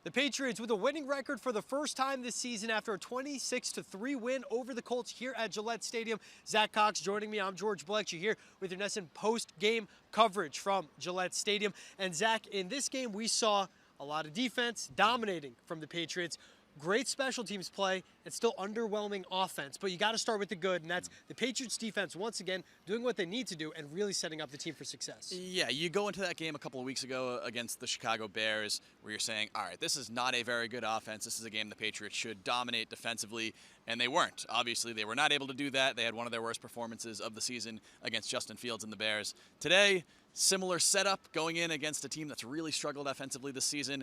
The Patriots with a winning record for the first time this season after a 26-3 win over the Colts here at Gillette Stadium. Zack Cox joining me. I'm George Balekji here with your NESN post-game coverage from Gillette Stadium. And Zack, in this game we saw a lot of defense dominating from the Patriots. Great special teams play and still underwhelming offense. But you got to start with the good, and that's the Patriots defense once again doing what they need to do and really setting up the team for success. Yeah, you go into that game a couple of weeks ago against the Chicago Bears where you're saying, all right, this is not a very good offense. This is a game the Patriots should dominate defensively, and they weren't. Obviously, they were not able to do that. They had one of their worst performances of the season against Justin Fields and the Bears. Today, similar setup going in against a team that's really struggled offensively this season,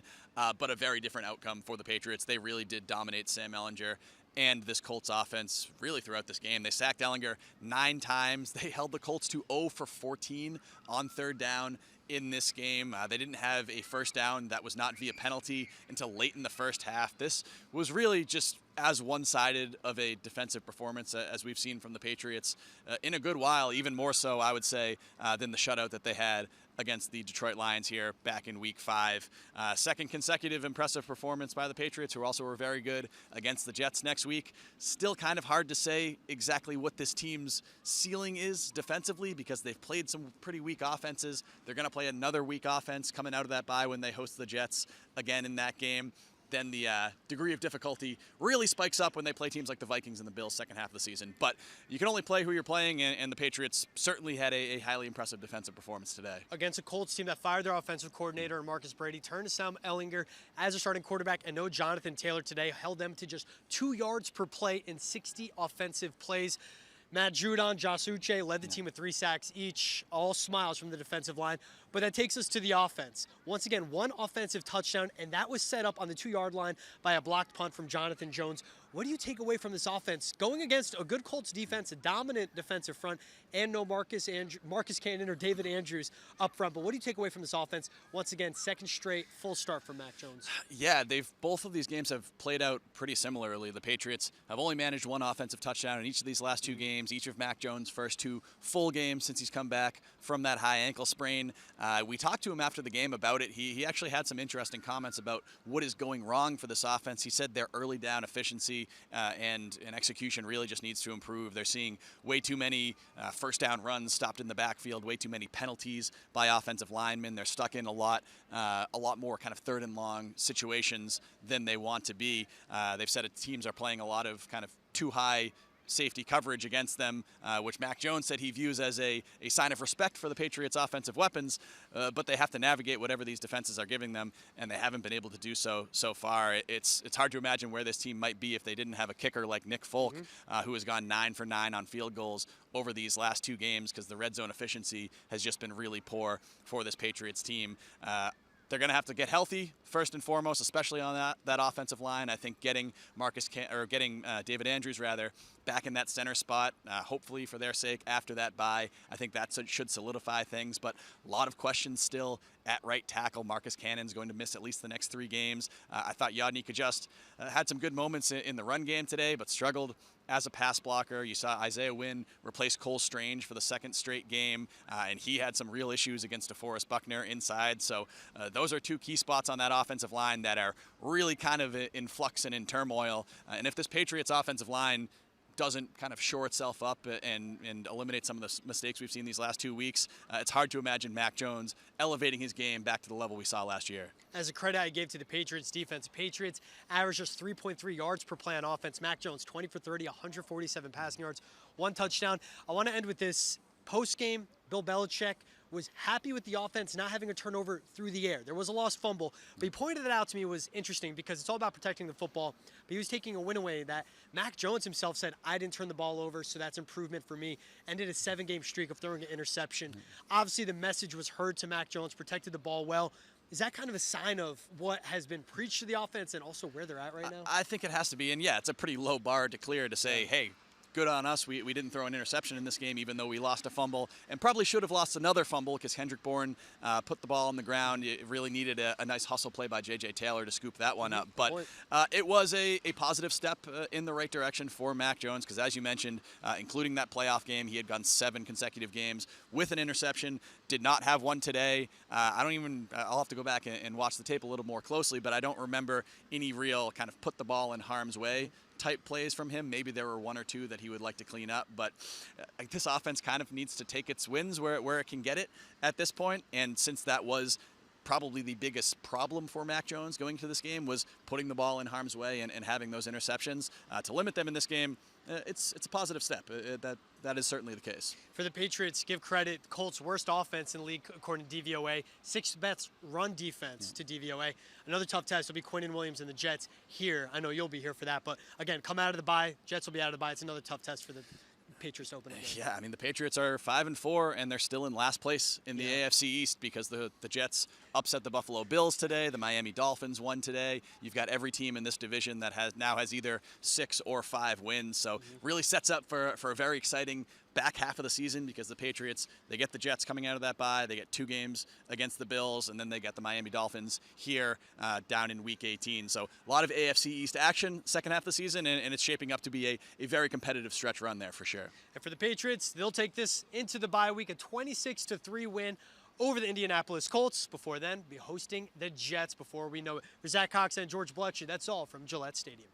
but a very different outcome for the Patriots. They really did dominate Sam Ehlinger and this Colts offense really throughout this game. They sacked Ehlinger 9 times. They held the Colts to 0 for 14 on third down in this game. They didn't have a first down that was not via penalty until late in the first half. This was really just as one-sided of a defensive performance as we've seen from the Patriots in a good while, even more so, I would say, than the shutout that they had against the Detroit Lions here back in Week 5. Second consecutive impressive performance by the Patriots, who also were very good against the Jets next week. Still kind of hard to say exactly what this team's ceiling is defensively because they've played some pretty weak offenses. They're going to play another weak offense coming out of that bye when they host the Jets again in that game. Then the degree of difficulty really spikes up when they play teams like the Vikings and the Bills second half of the season. But you can only play who you're playing, and the Patriots certainly had a highly impressive defensive performance today. Against a Colts team that fired their offensive coordinator and Marcus Brady, turned to Sam Ehlinger as a starting quarterback, and no Jonathan Taylor today, held them to just 2 yards per play in 60 offensive plays. Matt Judon, Josh Uche led the team with 3 sacks each, all smiles from the defensive line. But that takes us to the offense. Once again, 1 offensive touchdown, and that was set up on the 2-yard line by a blocked punt from Jonathan Jones. What do you take away from this offense? Going against a good Colts defense, a dominant defensive front, and no Marcus Cannon or David Andrews up front. But what do you take away from this offense? Once again, second straight full start from Mac Jones. Yeah, both of these games have played out pretty similarly. The Patriots have only managed 1 offensive touchdown in each of these last 2 games, each of Mac Jones' first 2 full games since he's come back from that high ankle sprain. We talked to him after the game about it. He actually had some interesting comments about what is going wrong for this offense. He said their early down efficiency and execution really just needs to improve. They're seeing way too many first down runs stopped in the backfield, way too many penalties by offensive linemen. They're stuck in a lot more kind of third and long situations than they want to be. They've said teams are playing a lot of kind of too high safety coverage against them, which Mac Jones said he views as a sign of respect for the Patriots' offensive weapons, but they have to navigate whatever these defenses are giving them, and they haven't been able to do so far. It's hard to imagine where this team might be if they didn't have a kicker like Nick Folk, who has gone 9 for 9 on field goals over these last 2 games because the red zone efficiency has just been really poor for this Patriots team. They're going to have to get healthy first and foremost, especially on that offensive line. I think getting David Andrews back in that center spot, hopefully for their sake after that bye, I think that should solidify things. But a lot of questions still at right tackle. Marcus Cannon's going to miss at least the next 3 games. I thought Yodny Kajust had some good moments in the run game today, but struggled as a pass blocker. You saw Isaiah Wynn replace Cole Strange for the 2nd straight game, and he had some real issues against DeForest Buckner inside. So those are 2 key spots on that offensive line that are really kind of in flux and in turmoil. And if this Patriots offensive line doesn't kind of shore itself up and eliminate some of the mistakes we've seen these last 2 weeks, it's hard to imagine Mac Jones elevating his game back to the level we saw last year. As a credit I gave to the Patriots defense, Patriots averaged just 3.3 yards per play on offense. Mac Jones, 20 for 30, 147 passing yards, 1 touchdown. I want to end with this. Post-game, Bill Belichick was happy with the offense not having a turnover through the air. There was a lost fumble, but he pointed it out to me. It was interesting because it's all about protecting the football, but he was taking a win away that Mac Jones himself said, I didn't turn the ball over, so that's improvement for me. Ended a 7-game streak of throwing an interception. Obviously, the message was heard to Mac Jones, protected the ball well. Is that kind of a sign of what has been preached to the offense and also where they're at right now? I think it has to be, and yeah, it's a pretty low bar to clear to say, hey, good on us. We didn't throw an interception in this game, even though we lost a fumble and probably should have lost another fumble because Kendrick Bourne put the ball on the ground. It really needed a nice hustle play by J.J. Taylor to scoop that one up. But it was a positive step in the right direction for Mac Jones because, as you mentioned, including that playoff game, he had gone 7 consecutive games with an interception. Did not have one today. I'll have to go back and watch the tape a little more closely, but I don't remember any real kind of put the ball in harm's way type plays from him. Maybe there were 1 or 2 that he would like to clean up, but this offense kind of needs to take its wins where it can get it at this point. And since that was probably the biggest problem for Mac Jones going to this game was putting the ball in harm's way and having those interceptions, to limit them in this game, it's a positive step. That is certainly the case. For the Patriots, give credit, Colts' worst offense in the league according to DVOA, 6th best run defense to DVOA. Another tough test will be Quinnen Williams and the Jets here. I know you'll be here for that, but again, come out of the bye. Jets will be out of the bye. It's another tough test for the Patriots opening game. Yeah, I mean, the Patriots are 5-4, and they're still in last place in the AFC East because the Jets upset the Buffalo Bills today. The Miami Dolphins won today. You've got every team in this division that has either 6 or 5 wins. So really sets up for a very exciting back half of the season because the Patriots, they get the Jets coming out of that bye. They get 2 games against the Bills, and then they get the Miami Dolphins here down in Week 18. So a lot of AFC East action second half of the season, and it's shaping up to be a very competitive stretch run there for sure. And for the Patriots, they'll take this into the bye week, a 26-3 win over the Indianapolis Colts. Before then, be hosting the Jets before we know it. For Zack Cox and George Balekji, that's all from Gillette Stadium.